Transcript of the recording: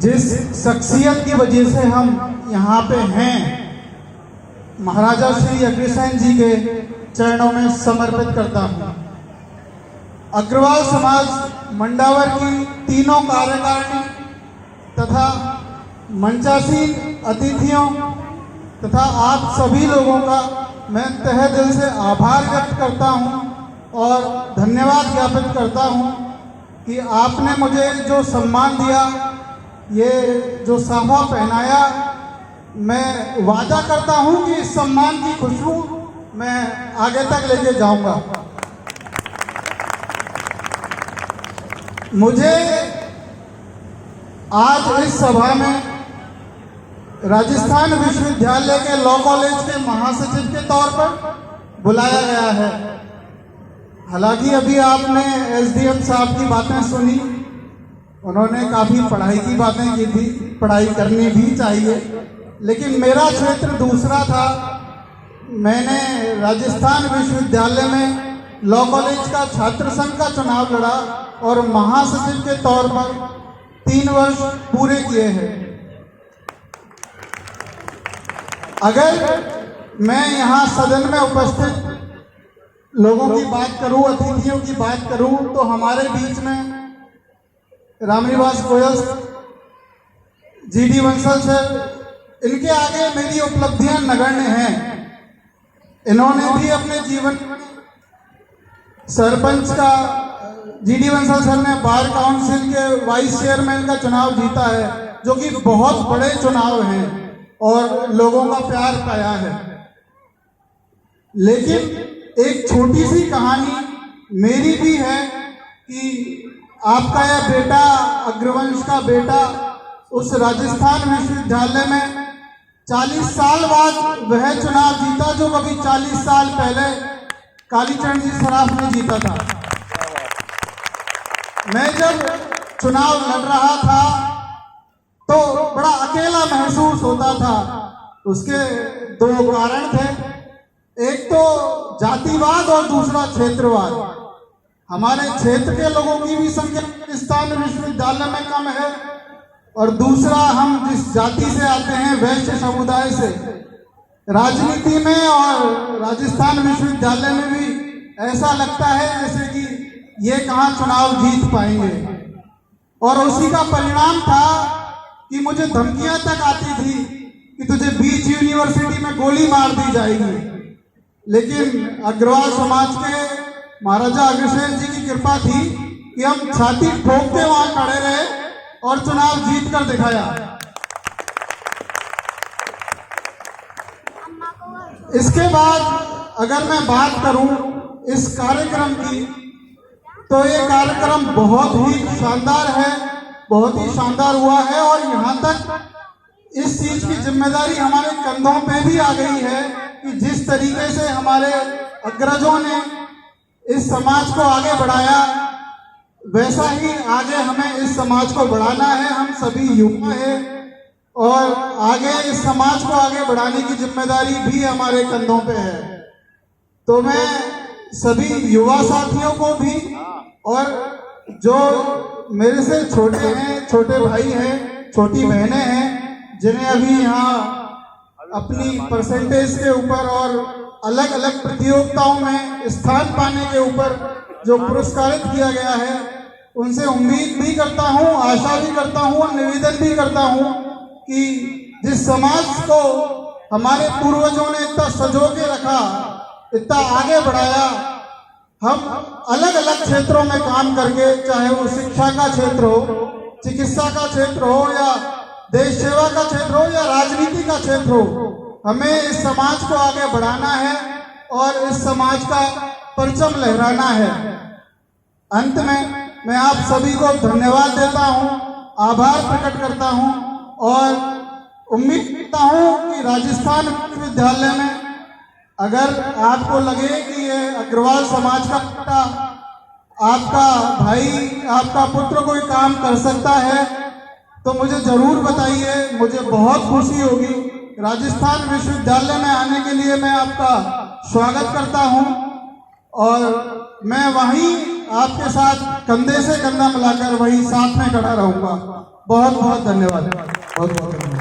जिस शख्सियत की वजह से हम यहाँ पे हैं, महाराजा श्री अग्रसेन जी के चरणों में समर्पित करता हूँ। अग्रवाल समाज मंडावर की तीनों कार्यकारिणी तथा मंचासीन अतिथियों तथा आप सभी लोगों का मैं तहे दिल से आभार व्यक्त करता हूँ और धन्यवाद ज्ञापित करता हूँ कि आपने मुझे जो सम्मान दिया, ये जो साफा पहनाया, मैं वादा करता हूँ कि इस सम्मान की खुशबू मैं आगे तक लेके जाऊंगा। मुझे आज इस सभा में राजस्थान विश्वविद्यालय के लॉ कॉलेज के महासचिव के तौर पर बुलाया गया है। हालांकि अभी आपने एसडीएम साहब की बातें सुनी, उन्होंने काफ़ी पढ़ाई की बातें की थी, पढ़ाई करनी भी चाहिए, लेकिन मेरा क्षेत्र दूसरा था। मैंने राजस्थान विश्वविद्यालय में लॉ कॉलेज का छात्र संघ का चुनाव लड़ा और महासचिव के तौर पर 3 वर्ष पूरे किए हैं। अगर मैं यहाँ सदन में उपस्थित लोगों की बात करूं, अतिथियों की बात करूं, तो हमारे बीच में रामनिवास गोयल, जीडी बंसल सर, इनके आगे मेरी उपलब्धियां नगण्य हैं। इन्होंने भी अपने जीवन सरपंच का, जीडी बंसल सर ने बार काउंसिल के वाइस चेयरमैन का चुनाव जीता है, जो कि बहुत बड़े चुनाव हैं और लोगों का प्यार पाया है। लेकिन एक छोटी सी कहानी मेरी भी है कि आपका यह बेटा, अग्रवंश का बेटा, उस राजस्थान विश्वविद्यालय में 40 साल बाद वह चुनाव जीता जो कभी 40 साल पहले कालीचरण जी सराफ ने जीता था। मैं जब चुनाव लड़ रहा था तो बड़ा अकेला महसूस होता था। उसके 2 कारण थे, एक तो जातिवाद और दूसरा क्षेत्रवाद। हमारे क्षेत्र के लोगों की भी संख्या राजस्थान विश्वविद्यालय में कम है और दूसरा, हम जिस जाति से आते हैं, वैश्य समुदाय से, राजनीति में और राजस्थान विश्वविद्यालय में भी ऐसा लगता है जैसे कि ये कहाँ चुनाव जीत पाएंगे। और उसी का परिणाम था कि मुझे धमकियां तक आती थी कि तुझे बीच यूनिवर्सिटी में गोली मार दी जाएगी। लेकिन अग्रवाल समाज के महाराजा अग्रसेन जी की कृपा थी कि हम छाती ठोक के वहां खड़े रहे और चुनाव जीत कर दिखाया। इसके बाद अगर मैं बात करूं इस कार्यक्रम की, तो ये कार्यक्रम बहुत ही शानदार है, बहुत ही शानदार हुआ है और यहाँ तक इस चीज की जिम्मेदारी हमारे कंधों पे भी आ गई है कि जिस तरीके से हमारे अग्रजों ने इस समाज को आगे बढ़ाया, वैसा ही आगे हमें इस समाज को बढ़ाना है। हम सभी युवा हैं और आगे इस समाज को आगे बढ़ाने की जिम्मेदारी भी हमारे कंधों पे है। तो मैं सभी युवा साथियों को भी और जो मेरे से छोटे हैं, छोटे भाई हैं, छोटी बहनें हैं, जिन्हें अभी यहाँ अपनी परसेंटेज के ऊपर और अलग अलग प्रतियोगिताओं में स्थान पाने के ऊपर जो पुरस्कारित किया गया है, उनसे उम्मीद भी करता हूँ, आशा भी करता हूँ और निवेदन भी करता हूँ कि जिस समाज को हमारे पूर्वजों ने इतना सजो के रखा, इतना आगे बढ़ाया, हम अलग अलग क्षेत्रों में काम करके, चाहे वो शिक्षा का क्षेत्र हो, चिकित्सा का क्षेत्र हो या देश सेवा का क्षेत्र हो या राजनीति का क्षेत्र हो, हमें इस समाज को आगे बढ़ाना है और इस समाज का परचम लहराना है। अंत में मैं आप सभी को धन्यवाद देता हूं, आभार प्रकट करता हूं और उम्मीद करता हूं कि राजस्थान विश्वविद्यालय में अगर आपको लगे कि ये अग्रवाल समाज का बेटा, आपका भाई, आपका पुत्र कोई काम कर सकता है, तो मुझे जरूर बताइए, मुझे बहुत खुशी होगी। राजस्थान विश्वविद्यालय में आने के लिए मैं आपका स्वागत करता हूं और मैं वहीं आपके साथ कंधे से कंधा मिलाकर वही साथ में खड़ा रहूंगा। बहुत बहुत धन्यवाद। बहुत बहुत धन्यवाद।